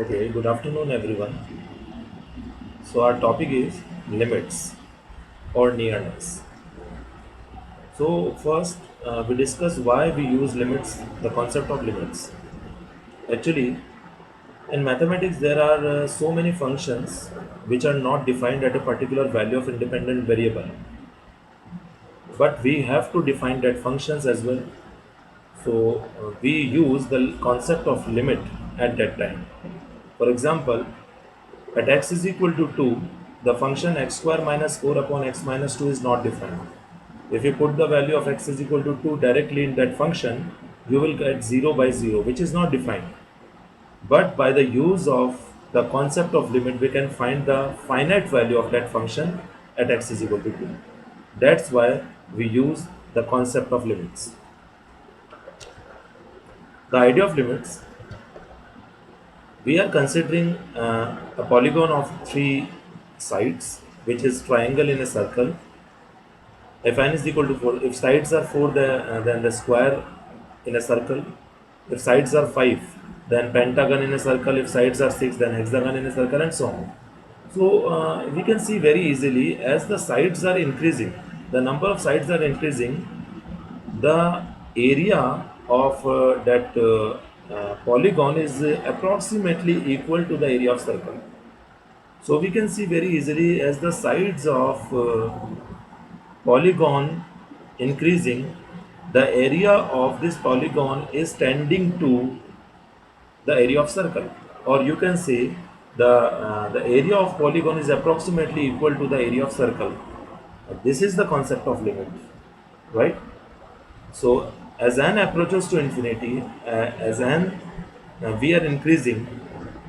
Okay, good afternoon, everyone. So, our topic is limits or nearness. So, first, we discuss why we use limits, the concept of limits. Actually, in mathematics, there are so many functions which are not defined at a particular value of independent variable, but we have to define that functions as well. So, we use the concept of limit at that time. For example, at x is equal to 2, the function x square minus 4 upon x minus 2 is not defined. If you put the value of x is equal to 2 directly in that function, you will get 0 by 0, which is not defined. But by the use of the concept of limit, we can find the finite value of that function at x is equal to 2. That's why we use the concept of limits. The idea of limits, we are considering a polygon of three sides, which is triangle in a circle. If n is equal to 4, if sides are 4, then the square in a circle. If sides are 5, then pentagon in a circle. If sides are 6, then hexagon in a circle, and so on. So we can see very easily, as the sides are increasing, the number of sides are increasing, the area of that polygon is approximately equal to the area of circle. So we can see very easily, as the sides of polygon increasing, the area of this polygon is tending to the area of circle, or you can say the area of polygon is approximately equal to the area of circle. This is the concept of limit, right? So as n approaches to infinity, as n we are increasing,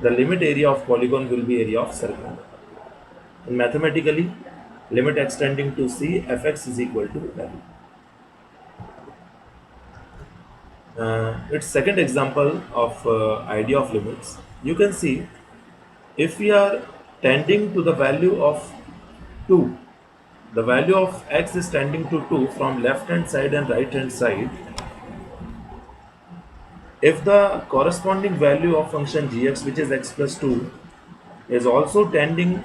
the limit area of polygon will be area of circle. And mathematically, limit extending to c fx is equal to value. Its second example of idea of limits, you can see, if we are tending to the value of 2, the value of x is tending to 2 from left hand side and right hand side. If the corresponding value of function gx, which is x plus 2, is also tending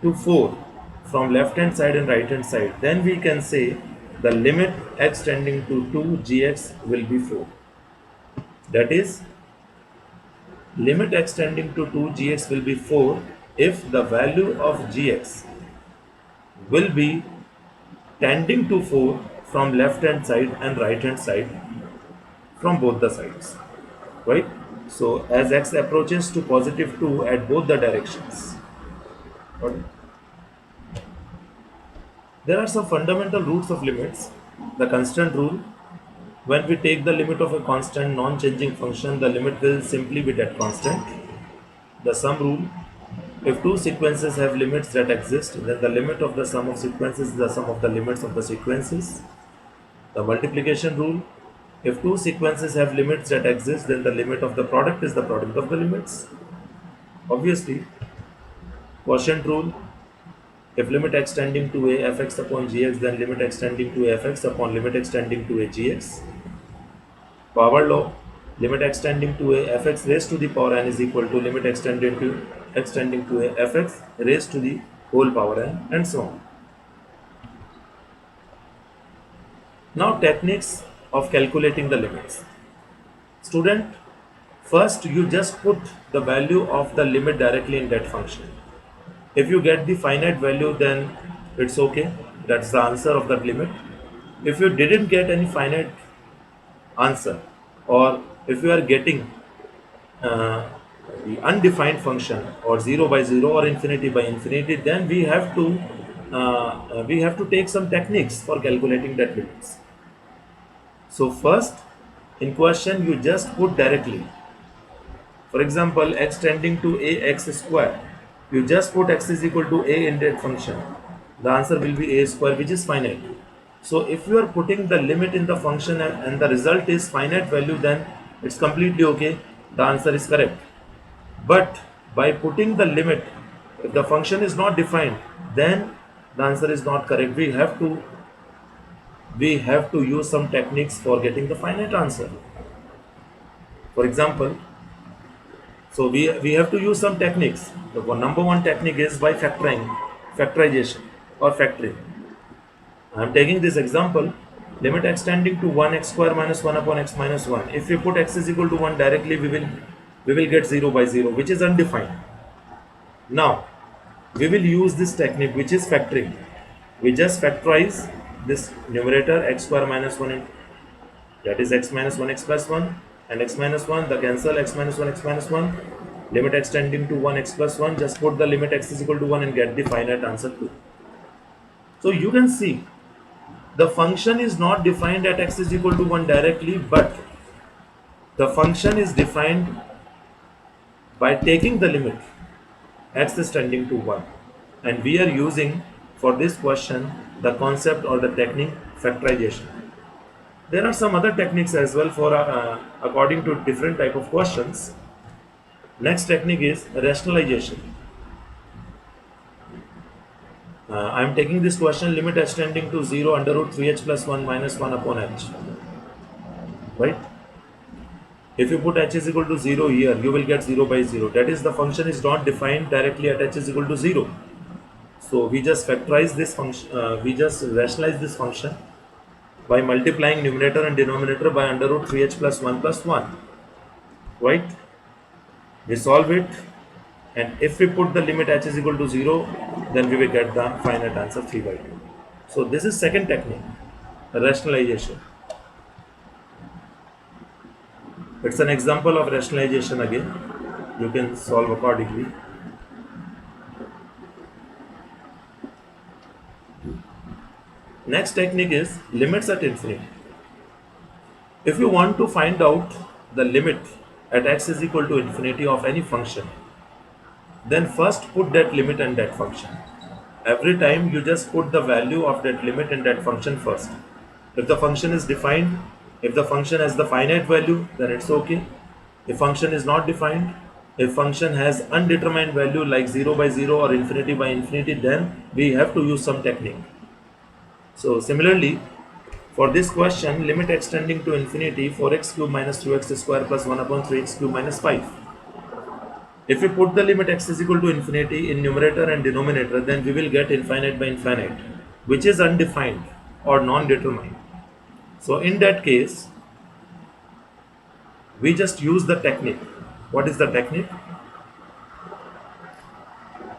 to 4 from left hand side and right hand side, then we can say the limit x tending to 2 gx will be 4. That is, limit x tending to 2 gx will be 4 if the value of gx will be tending to 4 from left hand side and right hand side, from both the sides, right? So as x approaches to positive 2 at both the directions. Right? There are some fundamental roots of limits. The constant rule: when we take the limit of a constant non-changing function, the limit will simply be that constant. The sum rule: if two sequences have limits that exist, then the limit of the sum of sequences is the sum of the limits of the sequences. The multiplication rule: if two sequences have limits that exist, then the limit of the product is the product of the limits. Obviously, quotient rule: if limit extending to a fx upon gx, then limit extending to a fx upon limit extending to a gx. Power law: limit extending to a fx raised to the power n is equal to limit extending to a fx raised to the whole power n, and so on. Now, techniques of calculating the limits. Student, first you just put the value of the limit directly in that function. If you get the finite value, then it's okay. That's the answer of that limit. If you didn't get any finite answer, or if you are getting uh, the undefined function, or 0 by 0 or infinity by infinity, then we have to take some techniques for calculating that limits. So first, in question, you just put directly. For example, x tending to ax square, you just put x is equal to a in that function. The answer will be a square, which is finite. So if you are putting the limit in the function and the result is finite value, then it's completely okay. The answer is correct. But by putting the limit, if the function is not defined, then the answer is not correct. We have to use some techniques for getting the finite answer. For example, So we have to use some techniques. The number one technique is by factorization or factoring. I am taking this example, limit extending to 1 x square minus 1 upon x minus 1. If we put x is equal to 1 directly, we will get 0 by 0, which is undefined. Now, we will use this technique, which is factoring. We just factorize this numerator x square minus 1, that is x minus 1 x plus 1, and x minus 1, the cancel x minus 1 x minus 1, limit extending to 1 x plus 1, just put the limit x is equal to 1 and get the finite answer 2. So you can see the function is not defined at x is equal to 1 directly, but the function is defined by taking the limit x is tending to 1, and we are using for this question the concept or the technique factorization. There are some other techniques as well for according to different type of questions. Next technique is rationalization. I am taking this question, limit extending to 0 under root 3h plus 1 minus 1 upon h, right? If you put h is equal to 0 here, you will get 0 by 0. That is, the function is not defined directly at h is equal to 0. So we just factorize this function, we just rationalize this function by multiplying numerator and denominator by under root 3h plus 1, right? We solve it, and if we put the limit h is equal to 0, then we will get the finite answer 3 by 2. So this is second technique, rationalization. It's an example of rationalization again. You can solve accordingly. Next technique is limits at infinity. If you want to find out the limit at x is equal to infinity of any function, then first put that limit and that function. Every time you just put the value of that limit and that function first. If the function is defined, if the function has the finite value, then it's okay. If function is not defined, if function has undetermined value like 0 by 0 or infinity by infinity, then we have to use some technique. So similarly, for this question, limit extending to infinity 4x cube minus 2x square plus 1 upon 3x cube minus 5. If we put the limit x is equal to infinity in numerator and denominator, then we will get infinite by infinite, which is undefined or non-determined. So in that case, we just use the technique. What is the technique?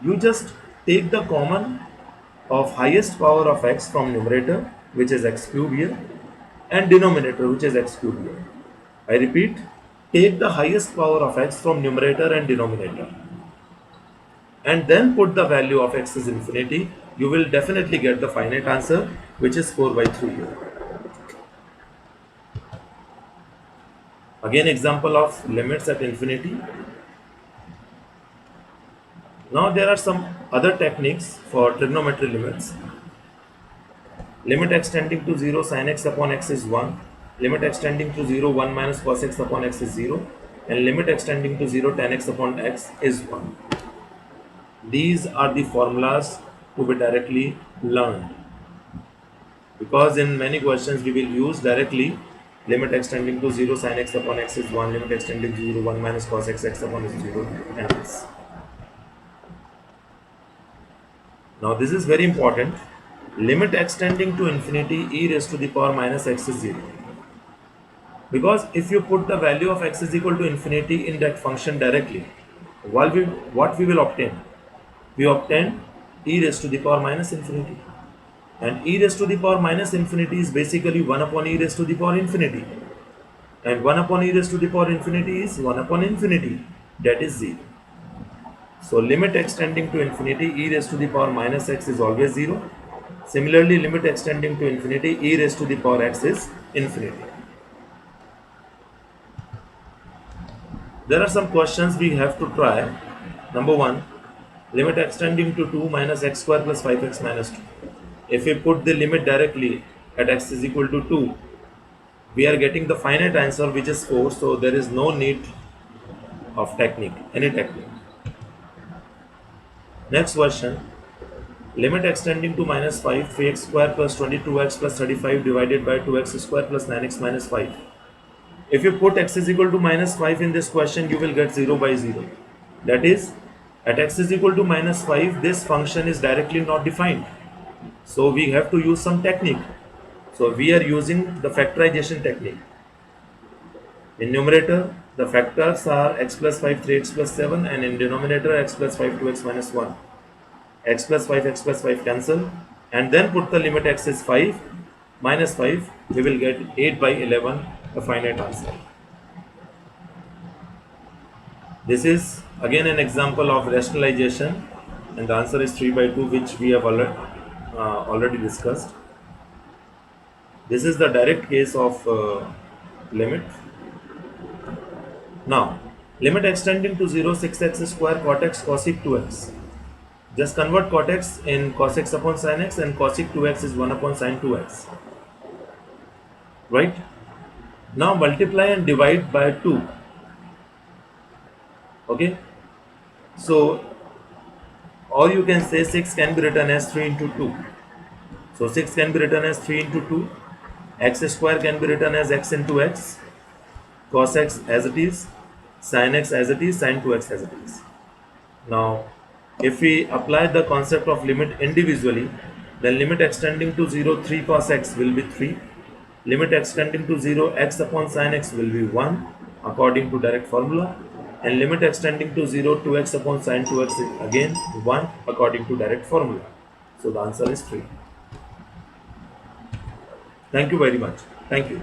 You just take the common of highest power of x from numerator, which is x cube here, and denominator, which is x cube here. I repeat, take the highest power of x from numerator and denominator, and then put the value of x is infinity. You will definitely get the finite answer, which is 4 by 3 here. Again, example of limits at infinity. Now there are some other techniques for trigonometry limits. Limit extending to 0 sin x upon x is 1. Limit extending to 0 1 minus cos x upon x is 0. And limit extending to 0 tan x upon x is 1. These are the formulas to be directly learned, because in many questions we will use directly limit extending to 0 sin x upon x is 1, limit extending to 0 1 minus cos x x upon is 0, and this. Now this is very important. Limit extending to infinity e raised to the power minus x is 0. Because if you put the value of x is equal to infinity in that function directly, what we will obtain? We obtain e raised to the power minus infinity. And e raised to the power minus infinity is basically 1 upon e raised to the power infinity. And 1 upon e raised to the power infinity is 1 upon infinity, that is 0. So limit extending to infinity e raised to the power minus x is always 0. Similarly, limit extending to infinity e raised to the power x is infinity. There are some questions we have to try. Number 1, limit extending to 2 minus x square plus 5x minus 2. If we put the limit directly at x is equal to 2, we are getting the finite answer, which is 4, so there is no need of any technique. Next question, limit extending to minus 5 3x square plus 22x plus 35 divided by 2x square plus 9x minus 5. If you put x is equal to minus 5 in this question, you will get 0 by 0. That is, at x is equal to minus 5, this function is directly not defined. So we have to use some technique. So we are using the factorization technique. In numerator, the factors are x plus 5, 3x plus 7, and in denominator, x plus 5, 2x minus 1. X plus 5 cancel, and then put the limit x is 5 minus 5, we will get 8 by 11, the finite answer. This is again an example of rationalization, and the answer is 3 by 2, which we have already discussed. This is the direct case of limit. Now, limit extending to 0, 6x square cot x cosec 2x. Just convert cot x in cos x upon sin x, and cosec 2x is 1 upon sin 2x. Right? Now multiply and divide by 2. Okay? So, or you can say 6 can be written as 3 into 2. So 6 can be written as 3 into 2. X square can be written as x into x. Cos x as it is. Sin x as it is. Sin 2x as it is. Now, if we apply the concept of limit individually, then limit extending to 0, 3 cos x will be 3. Limit extending to 0, x upon sin x will be 1 according to direct formula, and limit extending to 0, 2x upon sin 2x is again 1 according to direct formula. So the answer is 3. Thank you very much. Thank you.